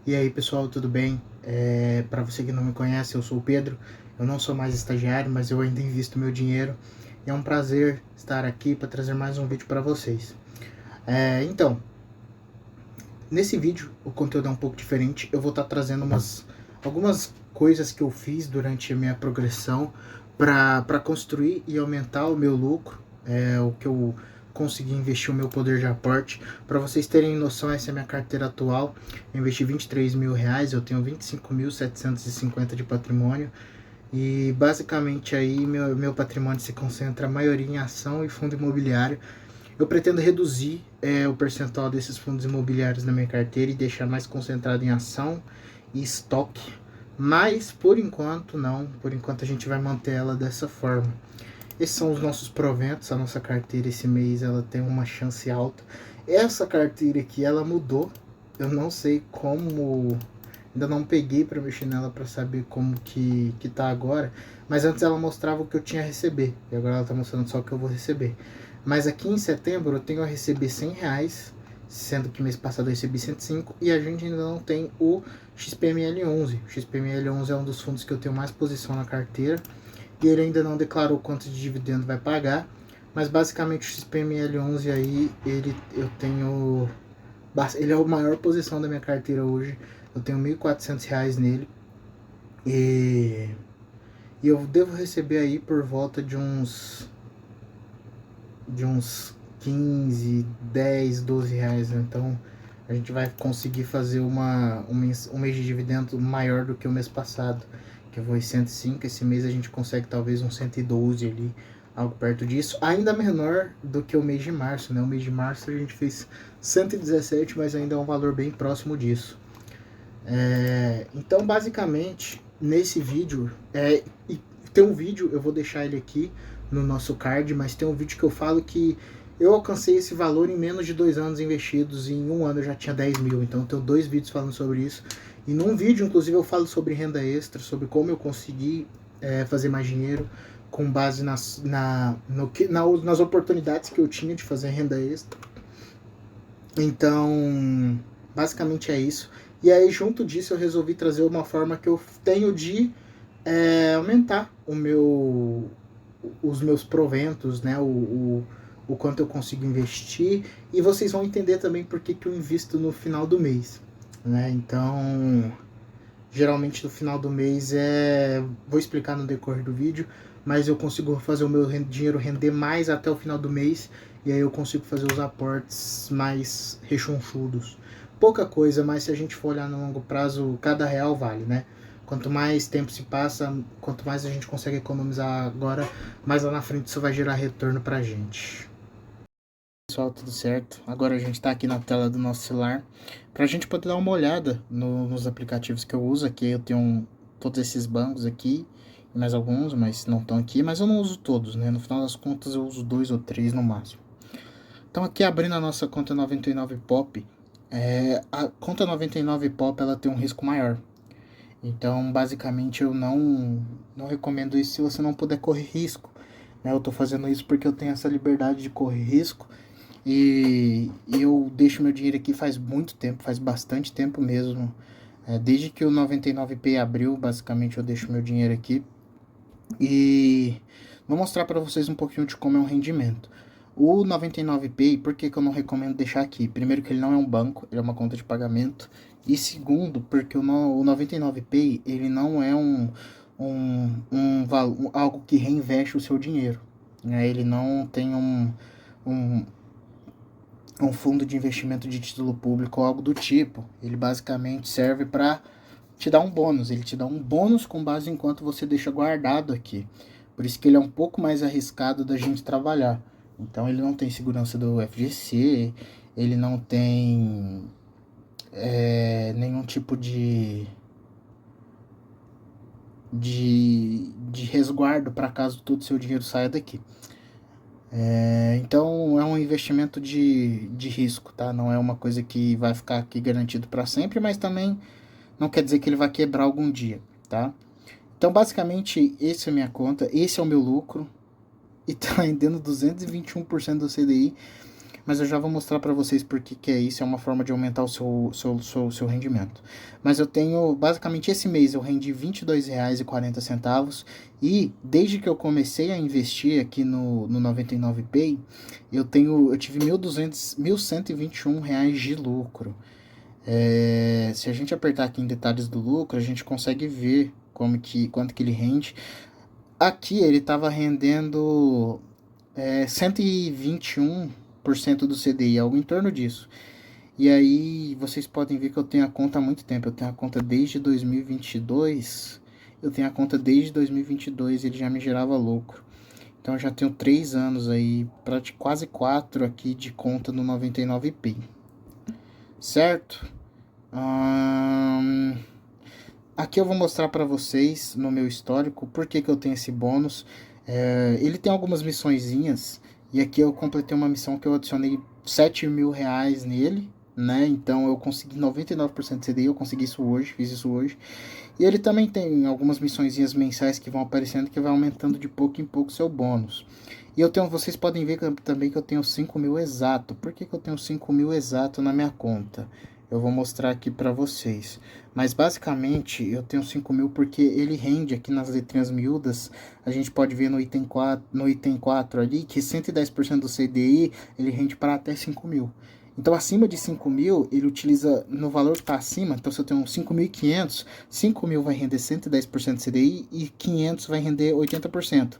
E aí pessoal, tudo bem? Para você que não me conhece, eu sou o Pedro. Eu não sou mais estagiário, mas eu ainda invisto meu dinheiro. E é um prazer estar aqui para trazer mais um vídeo para vocês. Então, nesse vídeo o conteúdo é um pouco diferente. Eu vou estar trazendo algumas coisas que eu fiz durante a minha progressão para construir e aumentar o meu lucro, o que eu consegui investir o meu poder de aporte. Para vocês terem noção, essa é a minha carteira atual. Eu investi R$ 23.000, eu tenho 25.750 de patrimônio. E basicamente aí meu patrimônio se concentra a maioria em ação e fundo imobiliário. Eu pretendo reduzir o percentual desses fundos imobiliários na minha carteira e deixar mais concentrado em ação e estoque. Mas por enquanto não, por enquanto a gente vai manter ela dessa forma. Esses são os nossos proventos, a nossa carteira esse mês ela tem uma chance alta. Essa carteira aqui ela mudou, eu não sei como, ainda não peguei para mexer nela para saber como que tá agora, mas antes ela mostrava o que eu tinha a receber, e agora ela tá mostrando só o que eu vou receber. Mas aqui em setembro eu tenho a receber R$ 100, sendo que mês passado eu recebi 105, e a gente ainda não tem o XPML11. O XPML11 é um dos fundos que eu tenho mais posição na carteira, e ele ainda não declarou quanto de dividendo vai pagar, mas basicamente o XPML11 aí, eu tenho, ele é a maior posição da minha carteira hoje, eu tenho R$ 1.400 nele, e eu devo receber aí por volta de uns 15, 10, 12 reais, né? Então a gente vai conseguir fazer um mês de dividendo maior do que o mês passado, que foi 105. Esse mês a gente consegue talvez um 112 ali, algo perto disso, ainda menor do que o mês de março, né? O mês de março a gente fez 117, mas ainda é um valor bem próximo disso. Então basicamente nesse vídeo, tem um vídeo, eu vou deixar ele aqui no nosso card, mas tem um vídeo que eu falo que eu alcancei esse valor em menos de 2 anos investidos, e em um ano eu já tinha 10 mil, então eu tenho 2 vídeos falando sobre isso. E num vídeo, inclusive, eu falo sobre renda extra, sobre como eu consegui fazer mais dinheiro com base nas oportunidades que eu tinha de fazer renda extra. Então, basicamente é isso. E aí, junto disso, eu resolvi trazer uma forma que eu tenho de aumentar os meus proventos, né? O quanto eu consigo investir. E vocês vão entender também por que eu invisto no final do mês, né? Então, geralmente no final do mês vou explicar no decorrer do vídeo, mas eu consigo fazer o meu dinheiro render mais até o final do mês, e aí eu consigo fazer os aportes mais rechonchudos. Pouca coisa, mas se a gente for olhar no longo prazo, cada real vale, né? Quanto mais tempo se passa, quanto mais a gente consegue economizar agora, mais lá na frente isso vai gerar retorno pra gente. Pessoal, tudo certo? Agora a gente está aqui na tela do nosso celular para a gente poder dar uma olhada nos aplicativos que eu uso. Aqui eu tenho todos esses bancos aqui e mais alguns, mas não estão aqui, mas eu não uso todos, né? No final das contas eu uso 2 ou 3 no máximo. Então aqui abrindo a nossa conta 99 Pop, a conta 99 Pop ela tem um risco maior. Então basicamente eu não recomendo isso se você não puder correr risco, né? Eu estou fazendo isso porque eu tenho essa liberdade de correr risco. E eu deixo meu dinheiro aqui faz muito tempo, faz bastante tempo mesmo. Desde que o 99Pay abriu, basicamente eu deixo meu dinheiro aqui. E vou mostrar para vocês um pouquinho de como é o rendimento. O 99Pay, por que eu não recomendo deixar aqui? Primeiro que ele não é um banco, ele é uma conta de pagamento. E segundo, porque o 99Pay, ele não é algo que reinveste o seu dinheiro. Ele não tem um fundo de investimento de título público ou algo do tipo. Ele basicamente serve para te dar um bônus. Ele te dá um bônus com base em quanto você deixa guardado aqui. Por isso que ele é um pouco mais arriscado da gente trabalhar. Então ele não tem segurança do FGC, ele não tem nenhum tipo de resguardo para caso todo o seu dinheiro saia daqui. Então é um investimento de risco, tá? Não é uma coisa que vai ficar aqui garantido para sempre, mas também não quer dizer que ele vai quebrar algum dia, tá? Então basicamente essa é a minha conta, esse é o meu lucro, e tá rendendo 221% do CDI. mas eu já vou mostrar para vocês por que é isso, é uma forma de aumentar o seu rendimento. Mas eu tenho, basicamente esse mês eu rendi R$ 22,40 e desde que eu comecei a investir aqui no 99pay, eu tive R$ 1.121 de lucro. Se a gente apertar aqui em detalhes do lucro, a gente consegue ver quanto que ele rende. Aqui ele estava rendendo 121% do CDI, algo em torno disso. E aí vocês podem ver que eu tenho a conta há muito tempo. Eu tenho a conta desde 2022. Eu tenho a conta desde 2022 e ele já me gerava lucro. Então eu já tenho 3 anos aí, quase 4 aqui de conta no 99pay. Certo? Aqui eu vou mostrar para vocês no meu histórico por que eu tenho esse bônus. Ele tem algumas missõezinhas e aqui eu completei uma missão que eu adicionei R$ 7.000 nele, né? Então eu consegui 99% de CDI, eu consegui isso hoje, fiz isso hoje. E ele também tem algumas missõezinhas mensais que vão aparecendo que vai aumentando de pouco em pouco seu bônus. E vocês podem ver também que eu tenho 5.000 exato. Por que eu tenho 5.000 exato na minha conta? Eu vou mostrar aqui para vocês. Mas basicamente eu tenho 5.000 porque ele rende aqui nas letrinhas miúdas. A gente pode ver no item 4 ali que 110% do CDI ele rende para até 5.000. Então acima de 5.000 ele utiliza no valor que está acima. Então se eu tenho 5.500, 5.000 vai render 110% do CDI e 500 vai render 80%.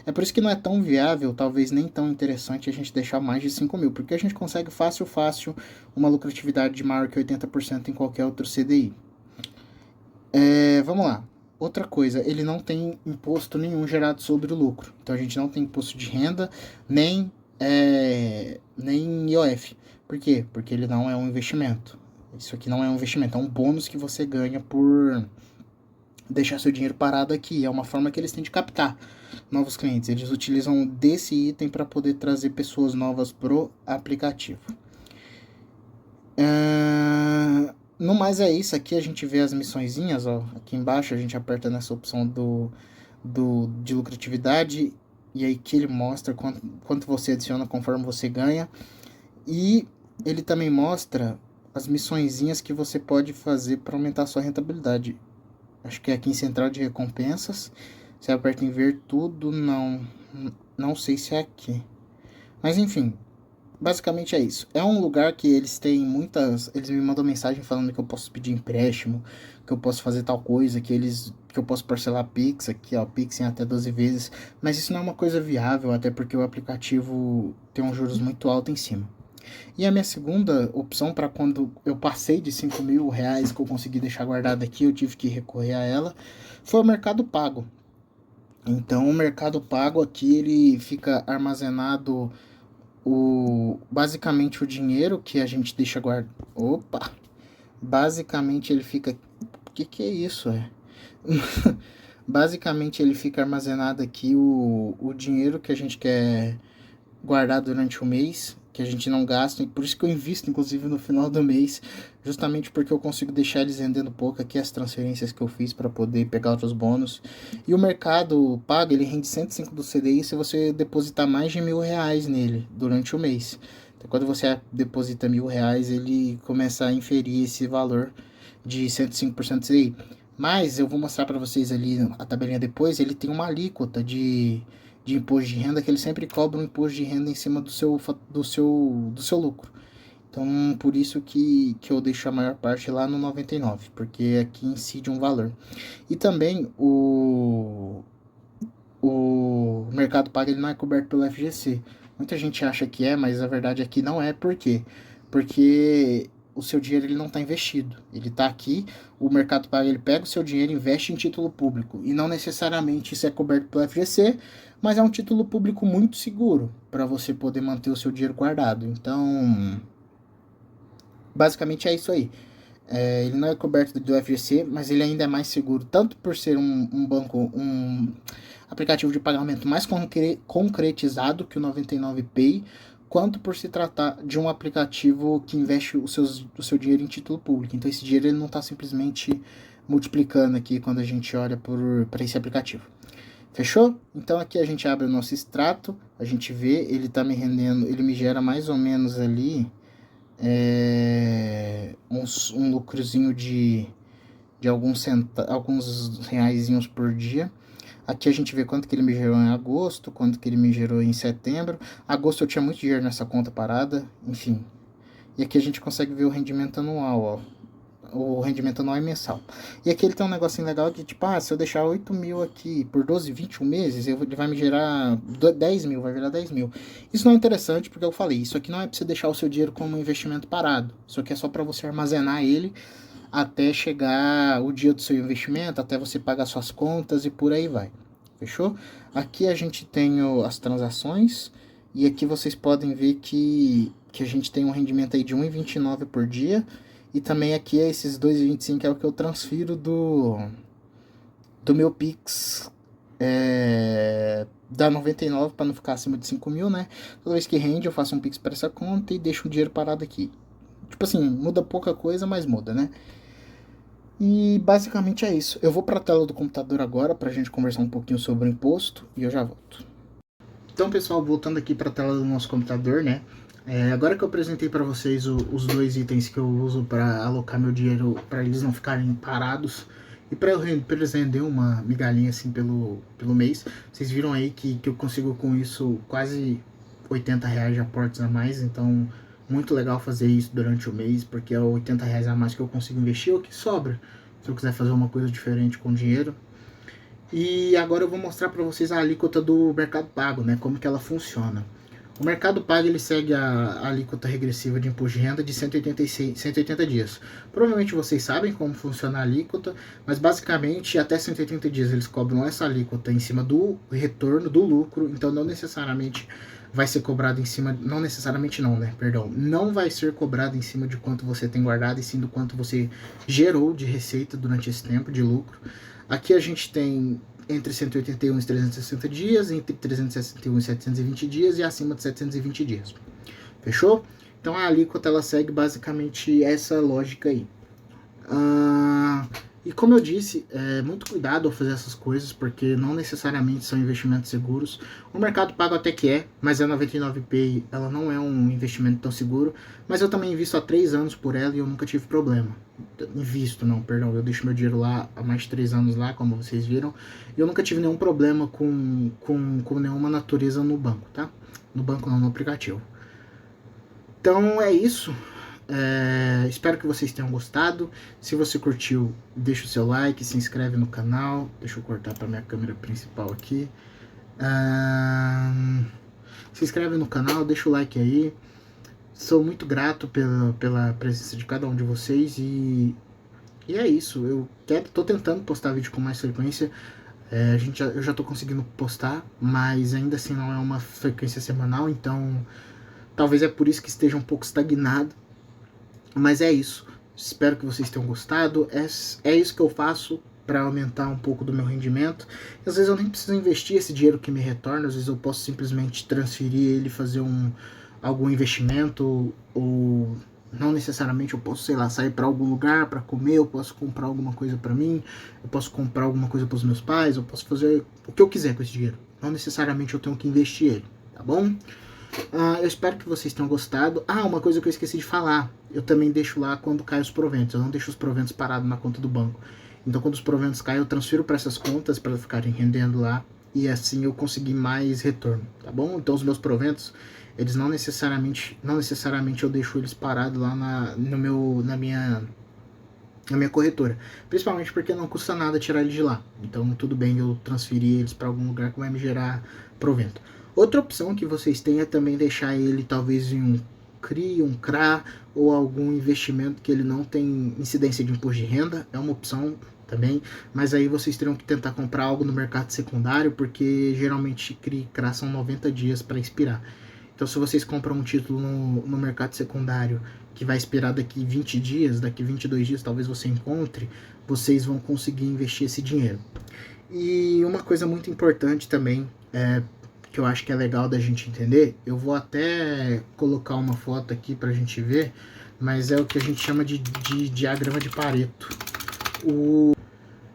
É por isso que não é tão viável, talvez nem tão interessante a gente deixar mais de 5.000, porque a gente consegue fácil uma lucratividade de maior que 80% em qualquer outro CDI. Vamos lá. Outra coisa, ele não tem imposto nenhum gerado sobre o lucro. Então a gente não tem imposto de renda, nem IOF. Por quê? Porque ele não é um investimento. Isso aqui não é um investimento, é um bônus que você ganha por deixar seu dinheiro parado aqui. É uma forma que eles têm de captar novos clientes. Eles utilizam desse item para poder trazer pessoas novas pro aplicativo. No mais é isso. Aqui a gente vê as missõezinhas, ó. Aqui embaixo a gente aperta nessa opção de lucratividade e aí que ele mostra quanto você adiciona conforme você ganha. E ele também mostra as missõezinhas que você pode fazer para aumentar a sua rentabilidade. Acho que é aqui em central de recompensas. Você aperta em ver tudo, não sei se é aqui. Mas enfim, basicamente é isso. É um lugar que eles têm eles me mandam mensagem falando que eu posso pedir empréstimo, que eu posso fazer tal coisa, que eu posso parcelar Pix aqui, ó, Pix em até 12 vezes. Mas isso não é uma coisa viável, até porque o aplicativo tem um juros muito alto em cima. E a minha segunda opção para quando eu passei de 5.000 reais que eu consegui deixar guardado aqui, eu tive que recorrer a ela, foi o Mercado Pago. Então o Mercado Pago aqui ele fica armazenado basicamente o dinheiro que a gente deixa guardado. Opa! Basicamente ele fica. O que é isso? Basicamente ele fica armazenado aqui o dinheiro que a gente quer guardar durante o mês, que a gente não gasta, e por isso que eu invisto inclusive no final do mês, justamente porque eu consigo deixar eles rendendo pouco aqui as transferências que eu fiz para poder pegar outros bônus. E o Mercado Pago ele rende 105 do CDI se você depositar mais de R$ 1.000 nele durante o mês. Então quando você deposita R$ 1.000 ele começa a inferir esse valor de 105% do CDI. Mas eu vou mostrar para vocês ali a tabelinha depois, ele tem uma alíquota de imposto de renda, que ele sempre cobra um imposto de renda em cima do seu lucro. Então, por isso que eu deixo a maior parte lá no 99, porque aqui incide um valor. E também o Mercado Pago ele não é coberto pelo FGC. Muita gente acha que é, mas a verdade é que não é. Por quê? Porque o seu dinheiro ele não está investido. Ele está aqui, o Mercado Pago ele pega o seu dinheiro e investe em título público. E não necessariamente isso é coberto pelo FGC, mas é um título público muito seguro para você poder manter o seu dinheiro guardado. Então, basicamente é isso aí. Ele não é coberto do FGC, mas ele ainda é mais seguro, tanto por ser um banco, um aplicativo de pagamento mais concretizado que o 99pay, quanto por se tratar de um aplicativo que investe o seu dinheiro em título público. Então esse dinheiro ele não está simplesmente multiplicando aqui quando a gente olha para esse aplicativo. Fechou? Então aqui a gente abre o nosso extrato, a gente vê, ele tá me rendendo, ele me gera mais ou menos ali um lucrozinho de alguns reaisinhos por dia. Aqui a gente vê quanto que ele me gerou em agosto, quanto que ele me gerou em setembro. Agosto eu tinha muito dinheiro nessa conta parada, enfim. E aqui a gente consegue ver o rendimento anual, ó. O rendimento anual e mensal. E aqui ele tem um negocinho legal que, tipo, se eu deixar 8 mil aqui por 12, 21 meses, ele vai me gerar 10 mil, vai virar 10 mil. Isso não é interessante, porque eu falei, isso aqui não é pra você deixar o seu dinheiro como um investimento parado. Isso aqui é só para você armazenar ele até chegar o dia do seu investimento, até você pagar suas contas e por aí vai. Fechou? Aqui a gente tem as transações e aqui vocês podem ver que a gente tem um rendimento aí de 1,29 por dia. E também aqui esses 2,25 é o que eu transfiro do meu Pix da 99 para não ficar acima de 5 mil, né? Toda vez que rende eu faço um Pix para essa conta e deixo o dinheiro parado aqui. Tipo assim, muda pouca coisa, mas muda, né? E basicamente é isso. Eu vou para a tela do computador agora para a gente conversar um pouquinho sobre o imposto e eu já volto. Então, pessoal, voltando aqui para a tela do nosso computador, né? Agora que eu apresentei para vocês os dois itens que eu uso para alocar meu dinheiro, para eles não ficarem parados e para eles render uma migalhinha assim pelo mês, vocês viram aí que eu consigo com isso quase R$ 80 de aportes a mais, então muito legal fazer isso durante o mês, porque é R$ 80 a mais que eu consigo investir ou que sobra, se eu quiser fazer uma coisa diferente com o dinheiro. E agora eu vou mostrar para vocês a alíquota do Mercado Pago, né, como que ela funciona. O Mercado Pago ele segue a alíquota regressiva de imposto de renda de 180 dias. Provavelmente vocês sabem como funciona a alíquota, mas basicamente até 180 dias eles cobram essa alíquota em cima do retorno do lucro, então não necessariamente vai ser cobrado em cima, não necessariamente não, né? Perdão, não vai ser cobrado em cima de quanto você tem guardado, e sim do quanto você gerou de receita durante esse tempo de lucro. Aqui a gente tem entre 181 e 360 dias, entre 361 e 720 dias e acima de 720 dias. Fechou? Então a alíquota ela segue basicamente essa lógica aí. E como eu disse, muito cuidado ao fazer essas coisas, porque não necessariamente são investimentos seguros. O Mercado Pago até que mas a 99Pay ela não é um investimento tão seguro. Mas eu também invisto há 3 anos por ela e eu nunca tive problema. Eu deixo meu dinheiro lá há mais de 3 anos lá, como vocês viram. E eu nunca tive nenhum problema com nenhuma natureza no banco, tá? No banco não, no aplicativo. Então é isso. Espero que vocês tenham gostado. Se você curtiu, deixa o seu like, se inscreve no canal. Deixa eu cortar para minha câmera principal aqui. Se inscreve no canal, deixa o like aí. Sou muito grato pela presença de cada um de vocês e é isso. Tô tentando postar vídeo com mais frequência. Eu já tô conseguindo postar, mas ainda assim não é uma frequência semanal, então talvez é por isso que esteja um pouco estagnado. Mas é isso. Espero que vocês tenham gostado. É isso que eu faço para aumentar um pouco do meu rendimento. Às vezes eu nem preciso investir esse dinheiro que me retorna. Às vezes eu posso simplesmente transferir ele, fazer algum investimento, ou não necessariamente eu posso, sei lá, sair para algum lugar para comer, eu posso comprar alguma coisa para mim, eu posso comprar alguma coisa para os meus pais, eu posso fazer o que eu quiser com esse dinheiro. Não necessariamente eu tenho que investir ele, tá bom? Eu espero que vocês tenham gostado. Uma coisa que eu esqueci de falar, eu também deixo lá quando caem os proventos, eu não deixo os proventos parados na conta do banco. Então quando os proventos caem, eu transfiro para essas contas para ficarem rendendo lá, e assim eu consegui mais retorno, tá bom? Então os meus proventos, eles não necessariamente eu deixo eles parados lá na minha corretora, principalmente porque não custa nada tirar eles de lá. Então tudo bem eu transferir eles para algum lugar que vai me gerar provento. Outra opção que vocês têm é também deixar ele talvez em um CRI, um CRA ou algum investimento que ele não tem incidência de imposto de renda. É uma opção também, mas aí vocês terão que tentar comprar algo no mercado secundário, porque geralmente CRI e CRA são 90 dias para expirar. Então se vocês compram um título no mercado secundário que vai expirar daqui 20 dias, daqui 22 dias talvez você encontre, vocês vão conseguir investir esse dinheiro. E uma coisa muito importante também, que eu acho que é legal da gente entender, eu vou até colocar uma foto aqui pra gente ver, mas é o que a gente chama de diagrama de Pareto.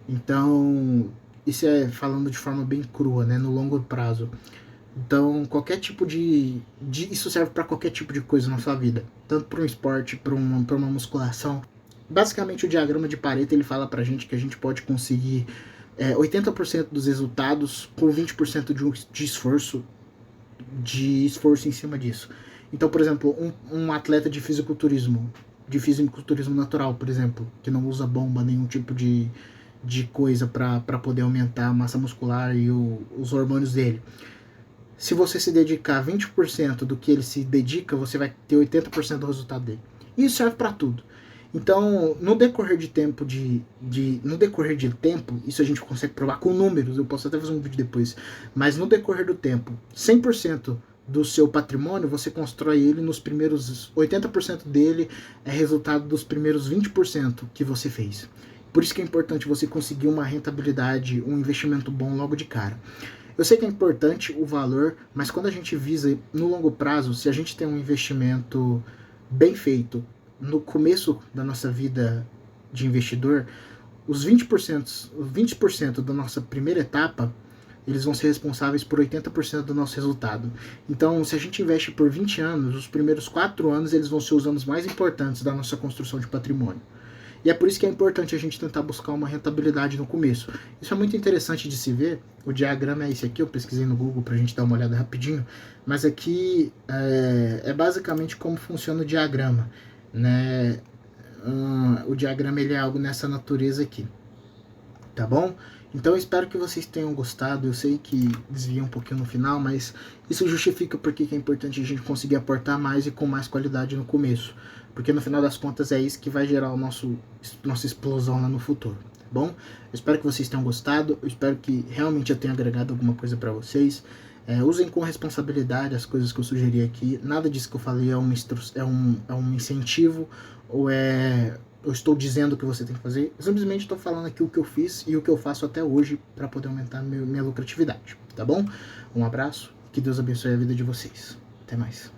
Então, isso é falando de forma bem crua, né, no longo prazo. Então, qualquer tipo isso serve para qualquer tipo de coisa na sua vida, tanto para um esporte, para uma musculação. Basicamente, o diagrama de Pareto ele fala para a gente que a gente pode conseguir 80% dos resultados com 20% de esforço em cima disso. Então, por exemplo, um atleta de fisiculturismo natural, por exemplo, que não usa bomba, nenhum tipo de coisa para poder aumentar a massa muscular e os hormônios dele. Se você se dedicar 20% do que ele se dedica, você vai ter 80% do resultado dele. Isso serve para tudo. Então, no decorrer de tempo isso a gente consegue provar com números, eu posso até fazer um vídeo depois, mas no decorrer do tempo, 100% do seu patrimônio, você constrói ele nos primeiros 80% dele é resultado dos primeiros 20% que você fez. Por isso que é importante você conseguir uma rentabilidade, um investimento bom logo de cara. Eu sei que é importante o valor, mas quando a gente visa no longo prazo, se a gente tem um investimento bem feito no começo da nossa vida de investidor, os 20% da nossa primeira etapa, eles vão ser responsáveis por 80% do nosso resultado. Então, se a gente investe por 20 anos, os primeiros 4 anos eles vão ser os anos mais importantes da nossa construção de patrimônio. E é por isso que é importante a gente tentar buscar uma rentabilidade no começo. Isso é muito interessante de se ver. O diagrama é esse aqui, eu pesquisei no Google pra gente dar uma olhada rapidinho. Mas aqui é basicamente como funciona o diagrama, né? O diagrama ele é algo nessa natureza aqui, tá bom? Então eu espero que vocês tenham gostado. Eu sei que desvia um pouquinho no final, mas isso justifica porque é importante a gente conseguir aportar mais e com mais qualidade no começo. Porque no final das contas é isso que vai gerar nossa explosão lá no futuro, tá bom? Eu espero que vocês tenham gostado, eu espero que realmente eu tenha agregado alguma coisa para vocês. Usem com responsabilidade as coisas que eu sugeri aqui. Nada disso que eu falei é um incentivo ou eu estou dizendo o que você tem que fazer. Eu simplesmente estou falando aqui o que eu fiz e o que eu faço até hoje para poder aumentar minha lucratividade, tá bom? Um abraço, que Deus abençoe a vida de vocês. Até mais.